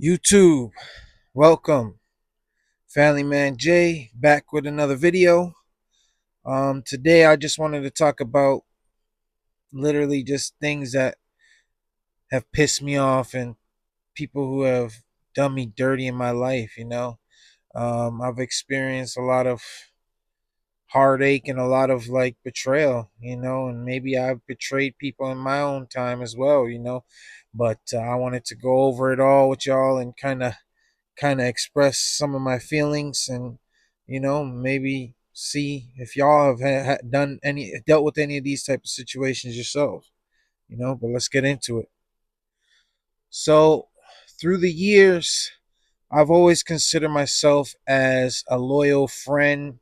YouTube, welcome. Family Man Jay back with another video. Today I just wanted to talk about literally just things that have pissed me off and people who have done me dirty in my life. I've experienced a lot of heartache and a lot of like betrayal, and maybe I've betrayed people in my own time as well. But I wanted to go over it all with y'all and kind of express some of my feelings and maybe see if y'all have done any dealt with any of these type of situations yourself. But let's get into it. So through the years, I've always considered myself as a loyal friend,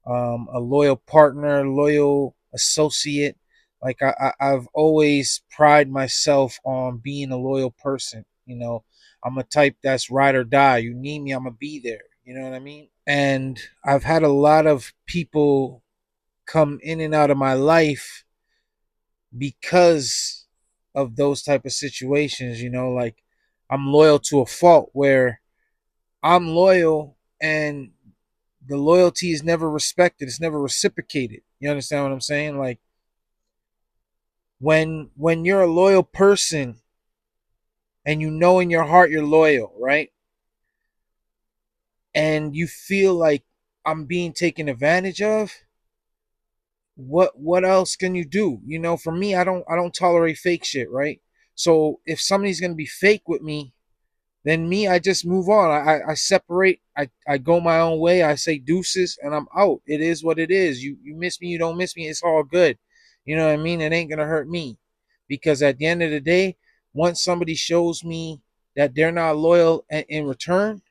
a loyal partner, loyal associate. Like I've always pride myself on being a loyal person. I'm a type that's ride or die. You need me, I'm gonna be there. You know what I mean? And I've had a lot of people come in and out of my life because of those type of situations. Like I'm loyal to a fault where I'm loyal and the loyalty is never respected, it's never reciprocated. You understand what I'm saying? Like when you're a loyal person and you know in your heart you're loyal, right? And you feel like I'm being taken advantage of, what else can you do? For me, I don't tolerate fake shit, right? So if somebody's gonna be fake with me, then me, I just move on. I separate. I go my own way. I say deuces and I'm out. It is what it is. You miss me, you don't miss me. It's all good. You know what I mean? It ain't gonna hurt me. Because at the end of the day, once somebody shows me that they're not loyal in return,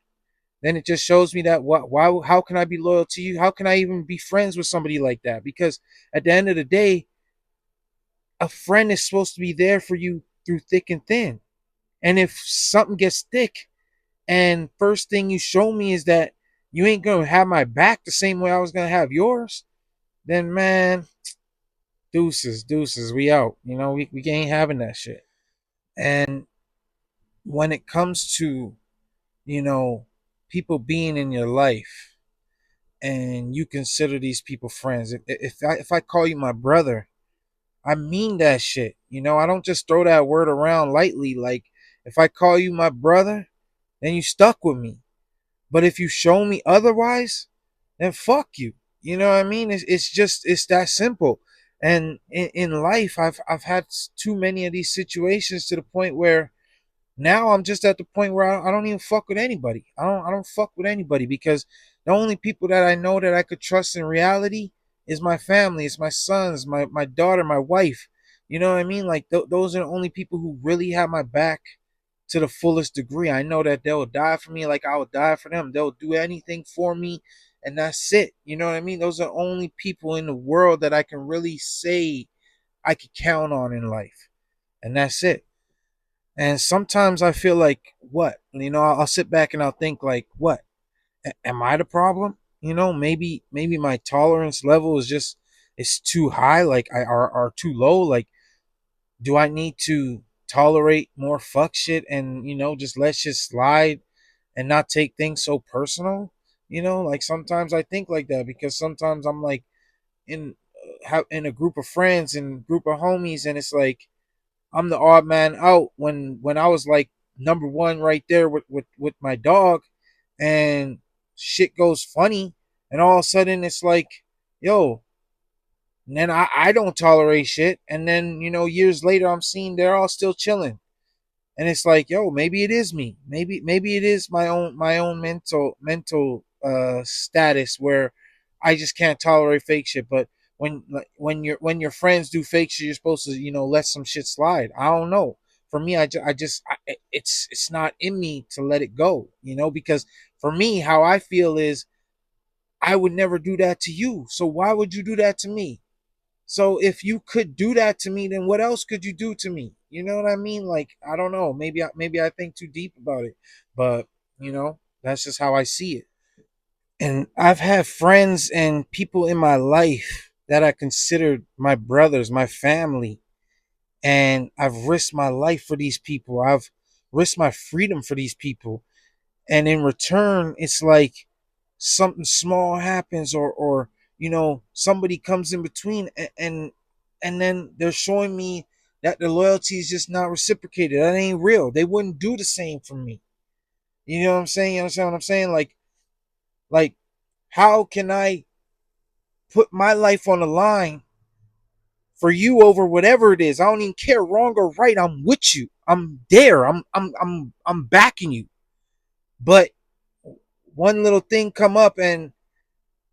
then it just shows me that why how can I be loyal to you? How can I even be friends with somebody like that? Because at the end of the day, a friend is supposed to be there for you through thick and thin. And if something gets thick, and first thing you show me is that you ain't gonna have my back the same way I was gonna have yours, then man, deuces, deuces, we out. We ain't having that shit. And when it comes to, you know, people being in your life and you consider these people friends, if I call you my brother, I mean that shit. I don't just throw that word around lightly. Like if I call you my brother, then you stuck with me. But if you show me otherwise, then fuck you. You know what I mean? It's that simple. And in life, I've had too many of these situations to the point where now I'm just at the point where I don't even fuck with anybody. I don't fuck with anybody because the only people that I know that I could trust in reality is my family, it's my sons, my daughter, my wife. You know what I mean? Like those are the only people who really have my back to the fullest degree. I know that they'll die for me like I would die for them. They'll do anything for me, and that's it. You know what I mean? Those are the only people in the world that I can really say I could count on in life, and that's it. And sometimes I feel like, what? I'll sit back and I'll think like, what? Am I the problem? Maybe my tolerance level is too high, like I are too low. Like, do I need to tolerate more fuck shit and just let shit slide and not take things so personal? Like sometimes I think like that because sometimes I'm like in in a group of friends and group of homies, and it's like I'm the odd man out when I was like number one right there with my dog, and shit goes funny, and all of a sudden it's like, yo, and then I don't tolerate shit, and then years later I'm seeing they're all still chilling, and it's like, yo, maybe it is me, maybe it is my own mental status where I just can't tolerate fake shit. But when your friends do fake shit, you're supposed to let some shit slide. I don't know. For me, it's not in me to let it go, because for me, how I feel is I would never do that to you, so why would you do that to me? So if you could do that to me, then what else could you do to me? You know what I mean? Like, I don't know. Maybe I think too deep about it, but that's just how I see it. And I've had friends and people in my life that I considered my brothers, my family, and I've risked my life for these people. I've risk my freedom for these people, and in return it's like something small happens, or somebody comes in between, and then they're showing me that the loyalty is just not reciprocated. That ain't real. They wouldn't do the same for me. You know what I'm saying? You understand what I'm saying? Like how can I put my life on the line for you over whatever it is? I don't even care, wrong or right. I'm with you. I'm there. I'm backing you. But one little thing come up, and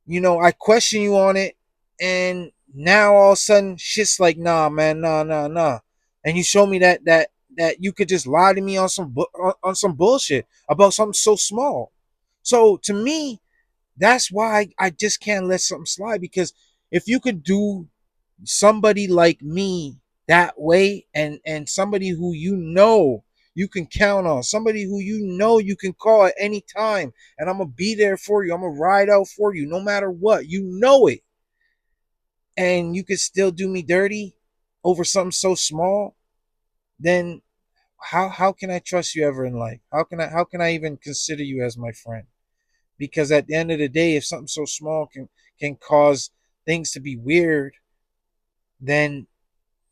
I question you on it, and now all of a sudden shit's like, nah, man, nah. And you show me that you could just lie to me on some bullshit about something so small. So to me, that's why I just can't let something slide, because if you could do somebody like me that way, and somebody who you can count on, somebody who you can call at any time, and I'm gonna be there for you, I'm gonna ride out for you no matter what, it, and you could still do me dirty over something so small, then how can I trust you ever in life? How can I even consider you as my friend? Because at the end of the day, if something so small can cause things to be weird, then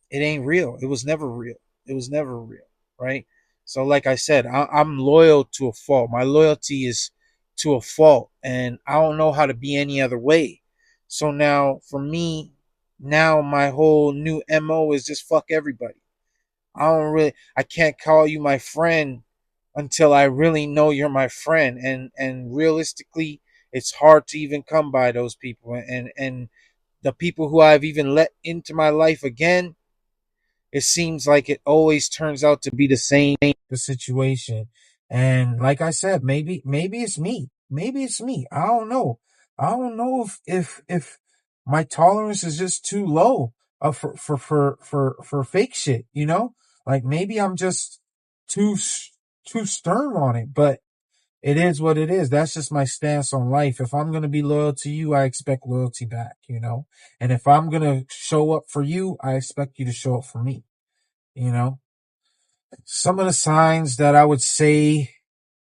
it ain't real. It was never real. It was never real, right? So, like I said, I'm loyal to a fault. My loyalty is to a fault, and I don't know how to be any other way. So now, for me, now my whole new mo is just fuck everybody. I can't call you my friend until I really know you're my friend, and realistically, it's hard to even come by those people, and the people who I've even let into my life again, it seems like it always turns out to be the same the situation. And like I said, maybe it's me. Maybe it's me. I don't know. I don't know if my tolerance is just too low for fake shit, Like maybe I'm just too too stern on it, but it is what it is. That's just my stance on life. If I'm going to be loyal to you, I expect loyalty back. And if I'm going to show up for you, I expect you to show up for me, you know? Some of the signs that I would say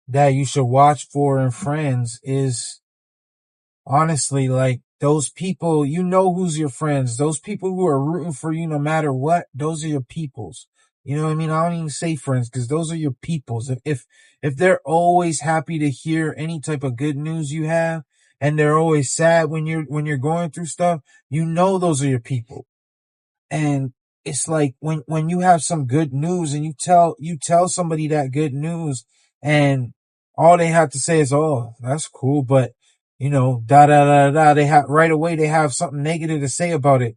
that you should watch for in friends is honestly like those people, who's your friends. Those people who are rooting for you no matter what, those are your peoples. You know what I mean? I don't even say friends because those are your peoples. If they're always happy to hear any type of good news you have, and they're always sad when you're going through stuff, those are your people. And it's like when you have some good news and you tell somebody that good news, and all they have to say is, oh, that's cool, but da da da da, they have right away, they have something negative to say about it.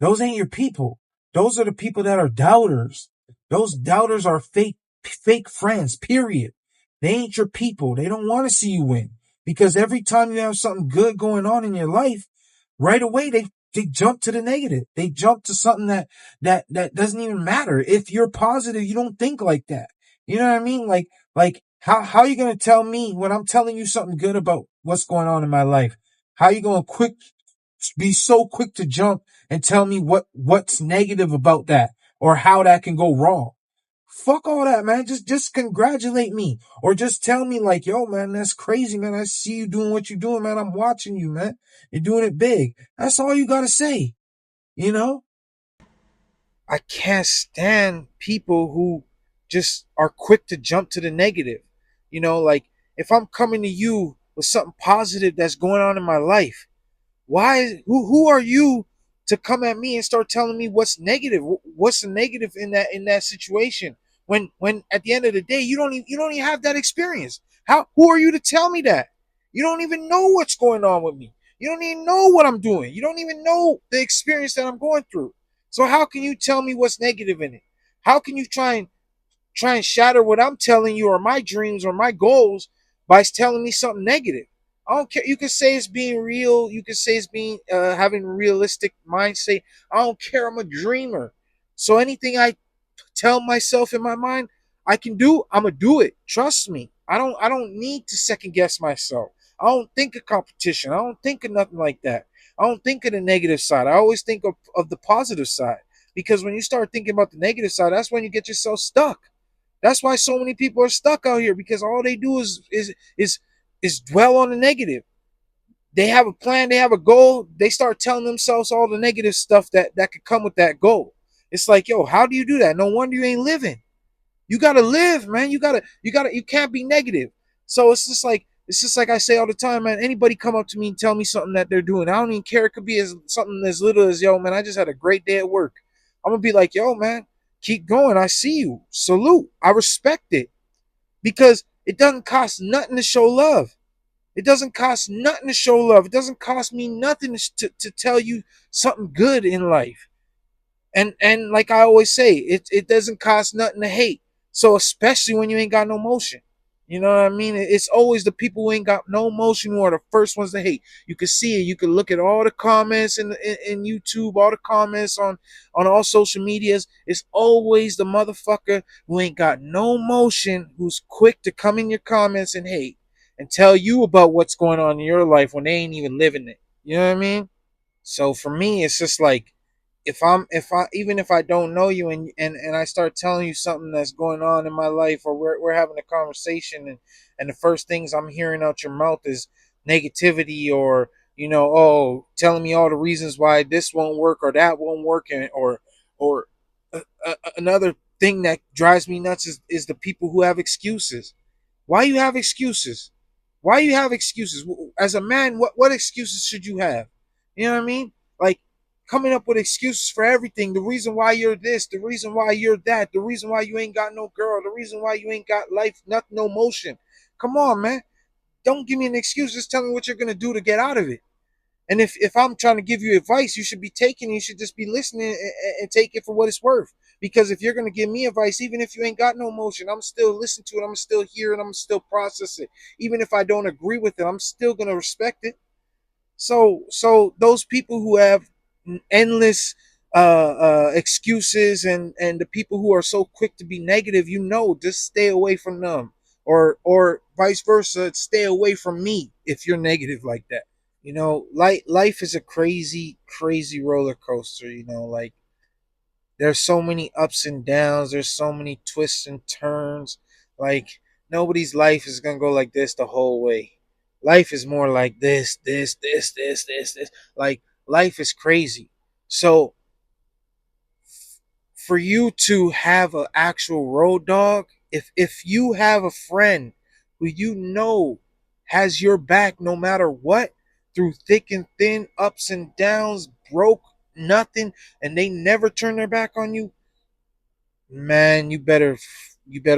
Those ain't your people. Those are the people that are doubters. Those doubters are fake friends, period. They ain't your people. They don't want to see you win, because every time you have something good going on in your life, right away they jump to the negative. They jump to something that doesn't even matter. If you're positive, you don't think like that. You know what I mean? Like how are you going to tell me when I'm telling you something good about what's going on in my life? How are you going to be so quick to jump and tell me what's negative about that, or how that can go wrong? Fuck all that, man. Just congratulate me, or just tell me like, yo, man, that's crazy, man. I see you doing what you're doing, man. I'm watching you, man. You're doing it big. That's all you gotta say, you know? I can't stand people who just are quick to jump to the negative. Like if I'm coming to you with something positive that's going on in my life, who are you to come at me and start telling me what's negative? What's the negative in that situation? When at the end of the day, you don't even have that experience. Who are you to tell me that? You don't even know what's going on with me. You don't even know what I'm doing. You don't even know the experience that I'm going through. So how can you tell me what's negative in it? How can you try and shatter what I'm telling you, or my dreams, or my goals, by telling me something negative? I don't care. You can say it's being real. You can say it's being having realistic mindset. I don't care. I'm a dreamer. So anything I tell myself in my mind I can do, I'm gonna do it. Trust me. I don't need to second guess myself. I don't think of competition. I don't think of nothing like that. I don't think of the negative side. I always think of the positive side. Because when you start thinking about the negative side, that's when you get yourself stuck. That's why so many people are stuck out here, because all they do is dwell on the negative. They have a plan, they have a goal, they start telling themselves all the negative stuff that could come with that goal. It's like, yo, how do you do that? No wonder you ain't living. You gotta live, man. You can't be negative. So it's just like I say all the time, man. Anybody come up to me and tell me something that they're doing, I don't even care. It could be as something as little as, yo, man, I just had a great day at work. I'm gonna be like, yo, man, keep going. I see you. Salute. I respect it, because it doesn't cost nothing to show love. It doesn't cost nothing to show love. It doesn't cost me nothing to tell you something good in life. And like I always say, it doesn't cost nothing to hate. So especially when you ain't got no motion. You know what I mean? It's always the people who ain't got no motion who are the first ones to hate. You can see it. You can look at all the comments in YouTube, all the comments on all social medias. It's always the motherfucker who ain't got no motion, who's quick to come in your comments and hate and tell you about what's going on in your life when they ain't even living it. You know what I mean? So for me, it's just like, if I even if I don't know you, and I start telling you something that's going on in my life, or we're having a conversation, and the first things I'm hearing out your mouth is negativity, or oh, telling me all the reasons why this won't work or that won't work, and or another thing that drives me nuts is the people who have excuses. Why you have excuses? Why you have excuses? As a man, what excuses should you have? You know what I mean? Like, coming up with excuses for everything. The reason why you're this, the reason why you're that, the reason why you ain't got no girl, the reason why you ain't got life, nothing, no motion. Come on, man. Don't give me an excuse. Just tell me what you're gonna do to get out of it. And if I'm trying to give you advice, you should be taking, you should just be listening, and take it for what it's worth. Because if you're gonna give me advice, even if you ain't got no motion, I'm still listen to it. I'm still hear it. I'm still process it. Even if I don't agree with it, I'm still gonna respect it. So those people who have endless excuses, and the people who are so quick to be negative, just stay away from them, or vice versa, stay away from me if you're negative like that. Life is a crazy, crazy roller coaster. Like, there's so many ups and downs. There's so many twists and turns. Like, nobody's life is gonna go like this the whole way. Life is more like this. Like, life is crazy. So for you to have an actual road dog, if you have a friend who has your back no matter what, through thick and thin, ups and downs, broke, nothing, and they never turn their back on you, man, you better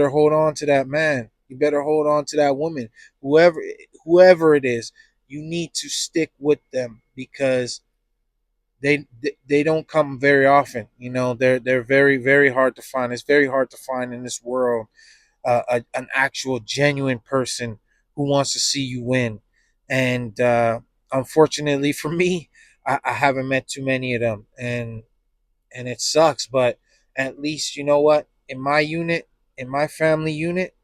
hold on to that man. You better hold on to that woman. Whoever it is, you need to stick with them, because they don't come very often. They're very, very hard to find. It's very hard to find in this world, an actual genuine person who wants to see you win. And unfortunately for me, I haven't met too many of them, and it sucks. But at least, you know what? In my family unit,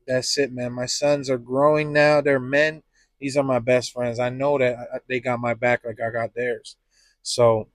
that's it, man. My sons are growing now. They're men. These are my best friends. I know that they got my back like I got theirs. So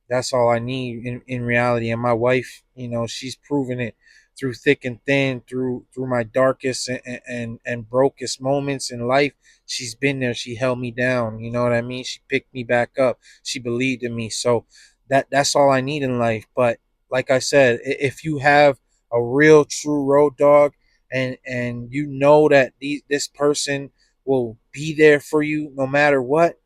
that's all I need in reality. And my wife, she's proven it through thick and thin, through my darkest and brokest moments in life. She's been there. She held me down. You know what I mean? She picked me back up. She believed in me. So that's all I need in life. But like I said, if you have a real true road dog, and that this person will be there for you no matter what,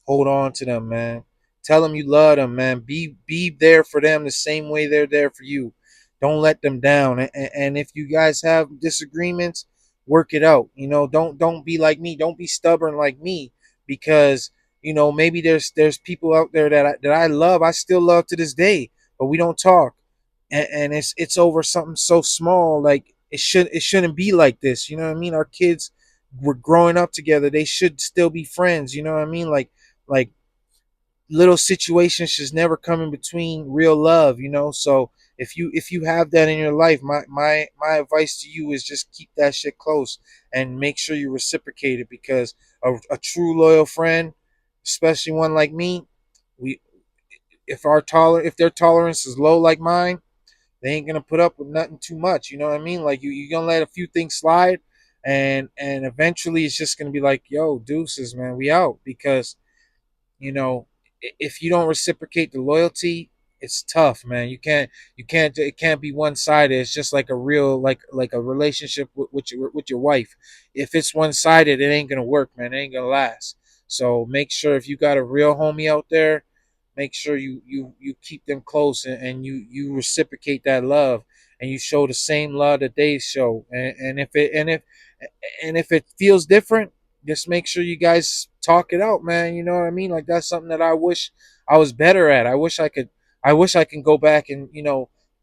hold on to them, man. Tell them you love them, man. Be there for them the same way they're there for you. Don't let them down. And if you guys have disagreements, work it out. Don't be like me. Don't be stubborn like me, because maybe there's people out there that I love. I still love to this day, but we don't talk, and it's over something so small. Like, it shouldn't be like this. You know what I mean? Our kids were growing up together. They should still be friends. You know what I mean? Like, little situations should never come in between real love. So if you have that in your life, my advice to you is just keep that shit close, and make sure you reciprocate it, because a true loyal friend, especially one like me, we if their tolerance is low like mine, they ain't gonna put up with nothing too much. You know what I mean? Like you're gonna let a few things slide, and eventually it's just gonna be like, yo, deuces, man, we out. Because you know, if you don't reciprocate the loyalty, it's tough, man. You can't it can't be one sided. It's just like a real like a relationship with your wife. If it's one sided, it ain't gonna work, man. It ain't gonna last. So make sure if you got a real homie out there, make sure you keep them close, and you reciprocate that love, and you show the same love that they show. And if it feels different, just make sure you guys talk it out, man. You know what I mean? Like that's something that I wish I was better at. I wish I can go back and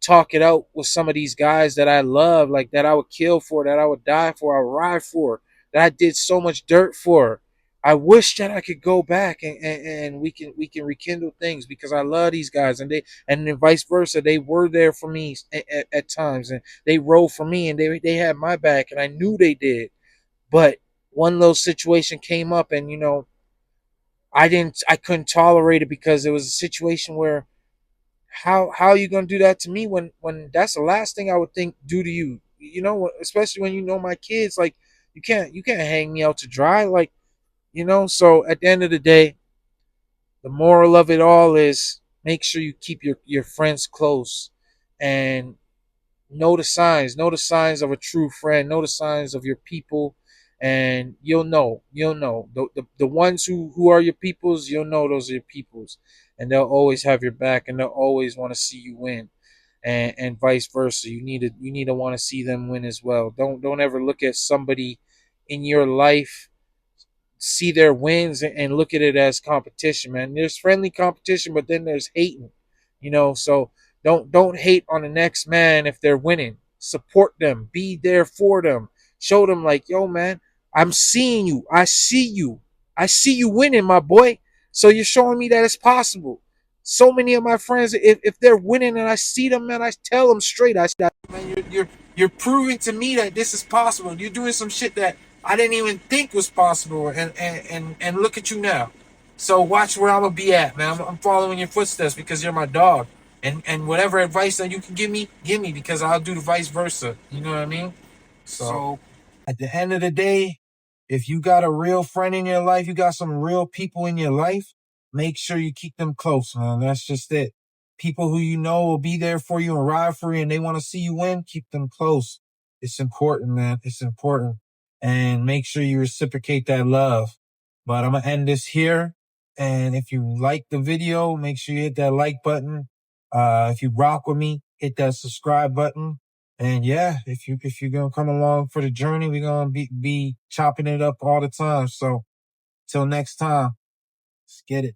talk it out with some of these guys that I love, like that I would kill for, that I would die for, I would ride for, that I did so much dirt for. I wish that I could go back, and we can rekindle things, because I love these guys, and then vice versa. They were there for me at times, and they rode for me, and they had my back, and I knew they did. But one little situation came up, and I couldn't tolerate it, because it was a situation where how are you gonna do that to me when that's the last thing I would think do to you? Especially when my kids. Like you can't hang me out to dry. Like So at the end of the day, the moral of it all is make sure you keep your friends close, and know the signs of a true friend, know the signs of your people, and you'll know the ones who are your peoples. You'll know those are your peoples, and they'll always have your back, and they'll always want to see you win, and vice versa. You need to want to see them win as well. Don't ever look at somebody in your life, see their wins, and look at it as competition, man. There's friendly competition, but then there's hating. So don't hate on the next man if they're winning. Support them, be there for them, show them like, yo, man, I'm seeing you, I see you winning, my boy. So you're showing me that it's possible. So many of my friends, if they're winning and I see them, man, I tell them straight, I say, man, you're proving to me that this is possible. You're doing some shit that I didn't even think was possible, and look at you now. So watch where I'm gonna be at, man. I'm following your footsteps because you're my dog, and whatever advice that you can give me, because I'll do the vice versa. You know what I mean? So at the end of the day, if you got a real friend in your life, you got some real people in your life, make sure you keep them close, man. That's just it. People who you know will be there for you and ride for you, and they want to see you win, keep them close. It's important, man. It's important. And make sure you reciprocate that love. But I'm going to end this here. And if you like the video, make sure you hit that like button. If you rock with me, hit that subscribe button. And yeah, if you're gonna come along for the journey, we're gonna be chopping it up all the time. So till next time, let's get it.